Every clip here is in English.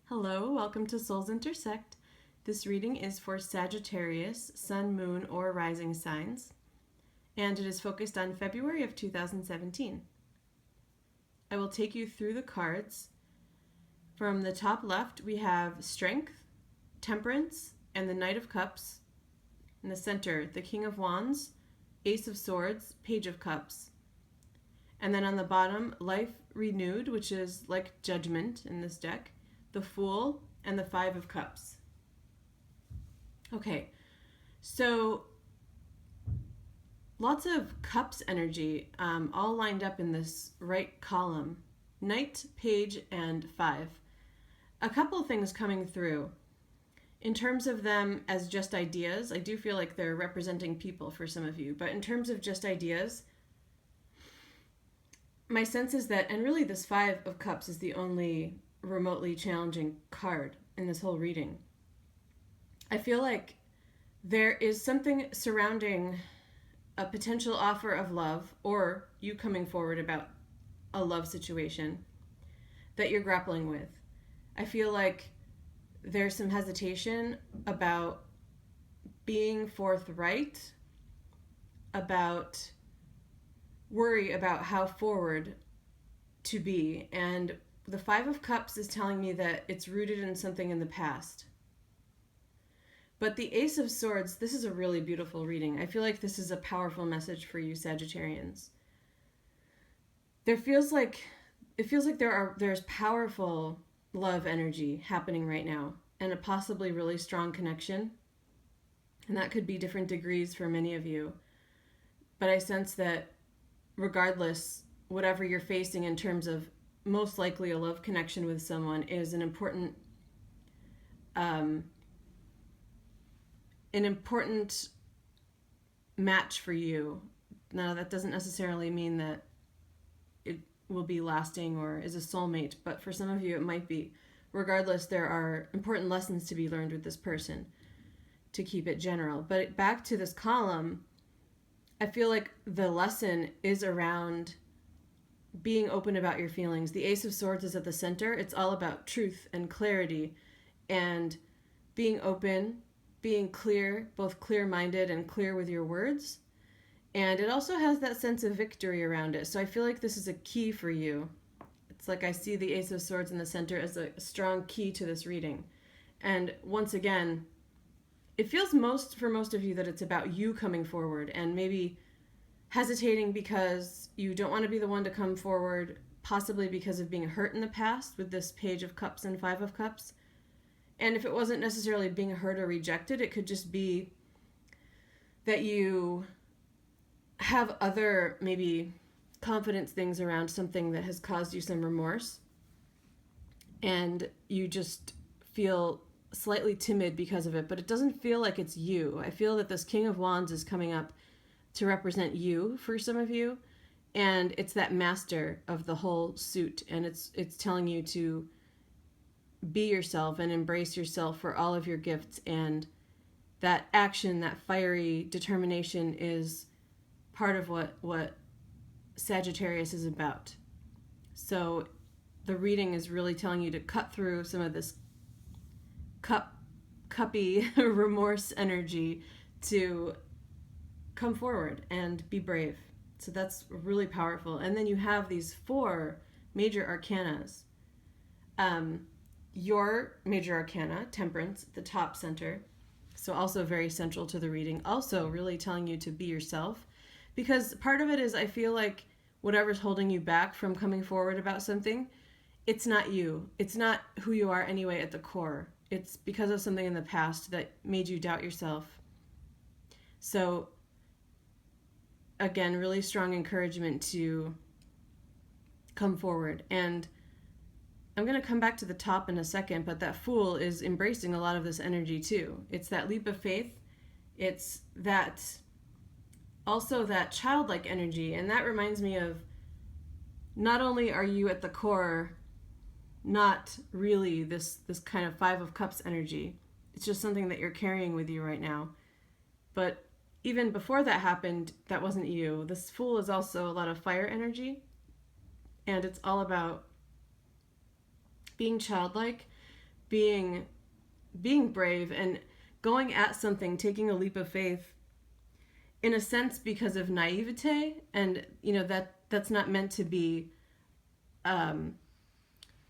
Hello, welcome to Souls Intersect. This reading is for Sagittarius, Sun, Moon, or Rising signs, and it is focused on February of 2017. I will take you through the cards. From the top left, we have Strength, Temperance, and the Knight of Cups. In the center, the King of Wands, Ace of Swords, Page of Cups. And then on the bottom, Life Renewed, which is like Judgment in this deck, the Fool, and the Five of Cups. Okay, so lots of cups energy all lined up in this right column. Knight, Page, and Five. A couple things coming through. In terms of them as just ideas, I do feel like they're representing people for some of you, but in terms of just ideas, my sense is that, and really this Five of Cups is the only remotely challenging card in this whole reading. I feel like there is something surrounding a potential offer of love or you coming forward about a love situation that you're grappling with. I feel like there's some hesitation about being forthright, about worry about how forward to be, and the Five of Cups is telling me that it's rooted in something in the past. But the Ace of Swords, this is a really beautiful reading. I feel like this is a powerful message for you Sagittarians. It feels like there's powerful love energy happening right now, and a possibly really strong connection. And that could be different degrees for many of you. But I sense that regardless, whatever you're facing in terms of most likely a love connection with someone is an important match for you. Now, that doesn't necessarily mean that it will be lasting or is a soulmate, but for some of you it might be. Regardless, there are important lessons to be learned with this person, to keep it general. But back to this column, I feel like the lesson is around being open about your feelings. The Ace of Swords is at the center. It's all about truth and clarity and being open, being clear, both clear-minded and clear with your words. And it also has that sense of victory around it. So I feel like this is a key for you. It's like I see the Ace of Swords in the center as a strong key to this reading. And once again, it feels for most of you that it's about you coming forward and maybe hesitating because you don't want to be the one to come forward, possibly because of being hurt in the past with this Page of Cups and Five of Cups. And if it wasn't necessarily being hurt or rejected, it could just be that you have other maybe confidence things around something that has caused you some remorse, and you just feel slightly timid because of it, but it doesn't feel like it's you. I feel that this King of Wands is coming up to represent you for some of you, and it's that master of the whole suit, and it's telling you to be yourself and embrace yourself for all of your gifts, and that action, that fiery determination is part of what Sagittarius is about. So the reading is really telling you to cut through some of this cuppy remorse energy to come forward and be brave. So that's really powerful. And then you have these four major arcanas. Your major arcana, Temperance, the top center, so also very central to the reading, also really telling you to be yourself, because part of it is I feel like whatever's holding you back from coming forward about something, it's not you. It's not who you are anyway at the core. It's because of something in the past that made you doubt yourself. So again, really strong encouragement to come forward. And I'm going to come back to the top in a second, but that Fool is embracing a lot of this energy too. It's that leap of faith. It's that also that childlike energy. And that reminds me of, not only are you at the core not really this kind of Five of Cups energy, it's just something that you're carrying with you right now. But even before that happened, that wasn't you. This Fool is also a lot of fire energy, and it's all about being childlike, being brave and going at something, taking a leap of faith, in a sense because of naivete, and that's not meant to be an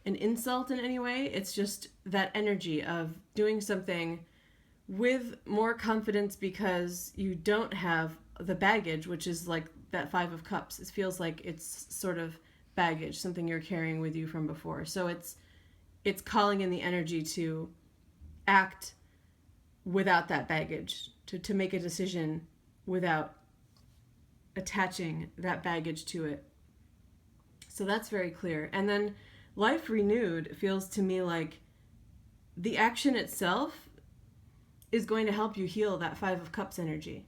insult in any way. It's just that energy of doing something with more confidence because you don't have the baggage, which is like that Five of Cups. It feels like it's sort of baggage, something you're carrying with you from before. So it's calling in the energy to act without that baggage, to make a decision without attaching that baggage to it. So that's very clear. And then life renewed feels to me like the action itself is going to help you heal that Five of Cups energy.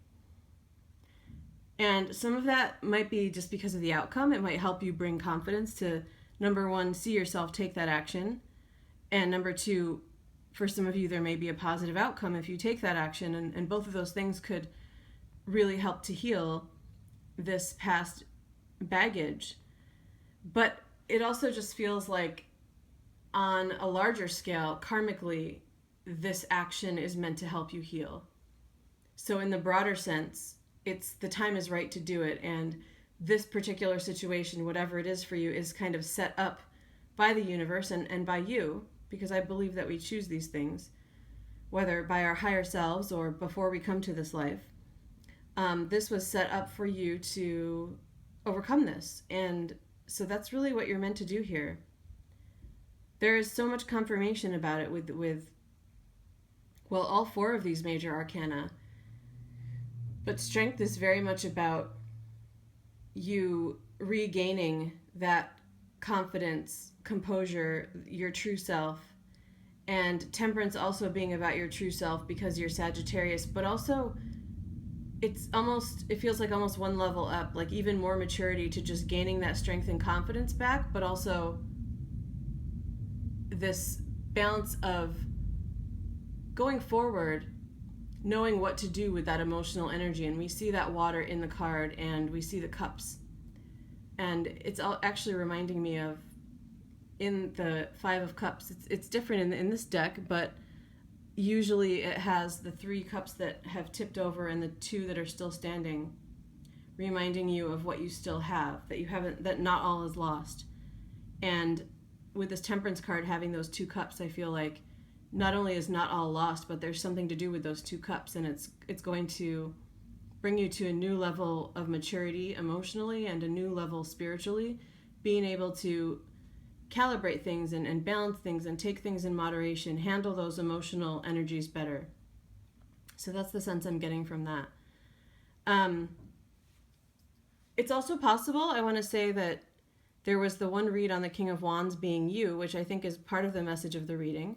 And some of that might be just because of the outcome. It might help you bring confidence to, number one, see yourself take that action. And number two, for some of you, there may be a positive outcome if you take that action. And both of those things could really help to heal this past baggage. But it also just feels like on a larger scale, karmically, this action is meant to help you heal. So in the broader sense, it's the time is right to do it, and this particular situation, whatever it is for you, is kind of set up by the universe and by you, because I believe that we choose these things, whether by our higher selves or before we come to this life. This was set up for you to overcome this, and so that's really what you're meant to do here. There is so much confirmation about it with all four of these major arcana. But strength is very much about you regaining that confidence, composure, your true self, and temperance also being about your true self because you're Sagittarius, but also it feels like almost one level up, like even more maturity to just gaining that strength and confidence back, but also this balance of going forward, knowing what to do with that emotional energy. And we see that water in the card, and we see the cups, and it's all actually reminding me of in the Five of Cups. It's different in this deck, but usually it has the 3 cups that have tipped over and the 2 that are still standing, reminding you of what you still have, that not all is lost. And with this Temperance card having those 2 cups, I feel like not only is not all lost, but there's something to do with those 2 cups, and it's going to bring you to a new level of maturity emotionally and a new level spiritually, being able to calibrate things and balance things and take things in moderation, handle those emotional energies better. So that's the sense I'm getting from that. It's also possible, I want to say, that there was the one read on the King of Wands being you, which I think is part of the message of the reading.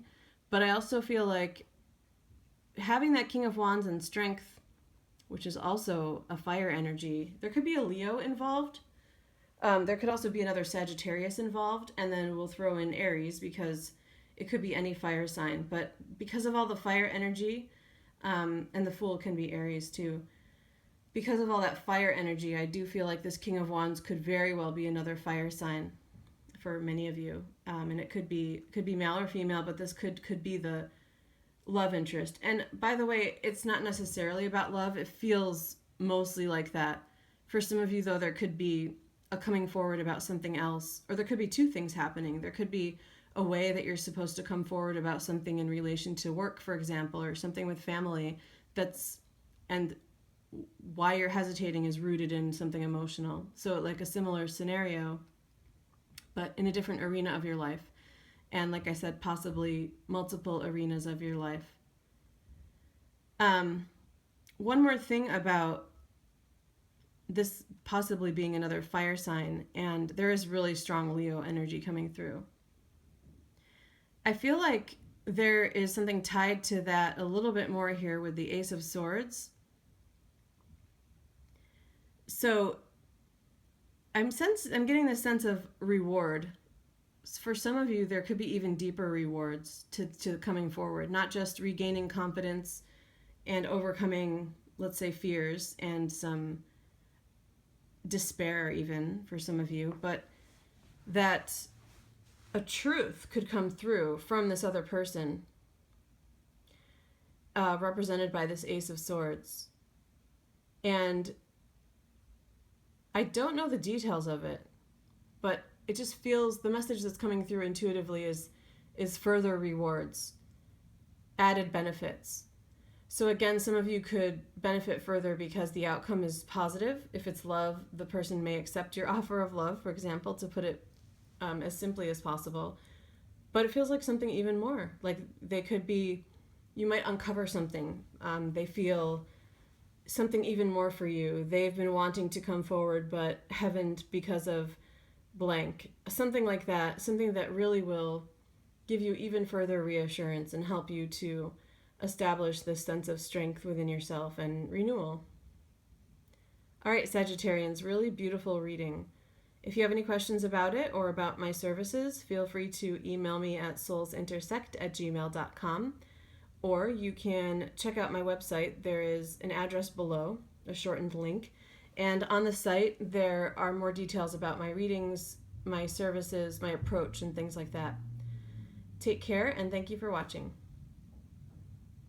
But I also feel like having that King of Wands and strength, which is also a fire energy, there could be a Leo involved. There could also be another Sagittarius involved, and then we'll throw in Aries because it could be any fire sign. But because of all the fire energy, and the Fool can be Aries too, because of all that fire energy, I do feel like this King of Wands could very well be another fire sign for many of you. And it could be male or female, but this could be the love interest. And by the way, it's not necessarily about love. It feels mostly like that. For some of you, though, there could be a coming forward about something else, or there could be 2 things happening. There could be a way that you're supposed to come forward about something in relation to work, for example, or something with family, and why you're hesitating is rooted in something emotional. So like a similar scenario, but in a different arena of your life. And like I said, possibly multiple arenas of your life. One more thing about this possibly being another fire sign, and there is really strong Leo energy coming through. I feel like there is something tied to that a little bit more here with the Ace of Swords. So I'm getting this sense of reward. For some of you, there could be even deeper rewards to coming forward, not just regaining confidence and overcoming, let's say, fears and some despair even for some of you, but that a truth could come through from this other person, represented by this Ace of Swords. And I don't know the details of it, but it just feels, the message that's coming through intuitively is further rewards, added benefits. So again, some of you could benefit further because the outcome is positive. If it's love, the person may accept your offer of love, for example, to put it as simply as possible. But it feels like something even more. Like they could be, you might uncover something. They feel something even more for you. They've been wanting to come forward but haven't because of blank. Something like that. Something that really will give you even further reassurance and help you to establish this sense of strength within yourself and renewal. All right, Sagittarians, really beautiful reading. If you have any questions about it or about my services, feel free to email me at soulsintersect@gmail.com, or you can check out my website. There is an address below, a shortened link, and on the site there are more details about my readings, my services, my approach, and things like that. Take care, and thank you for watching.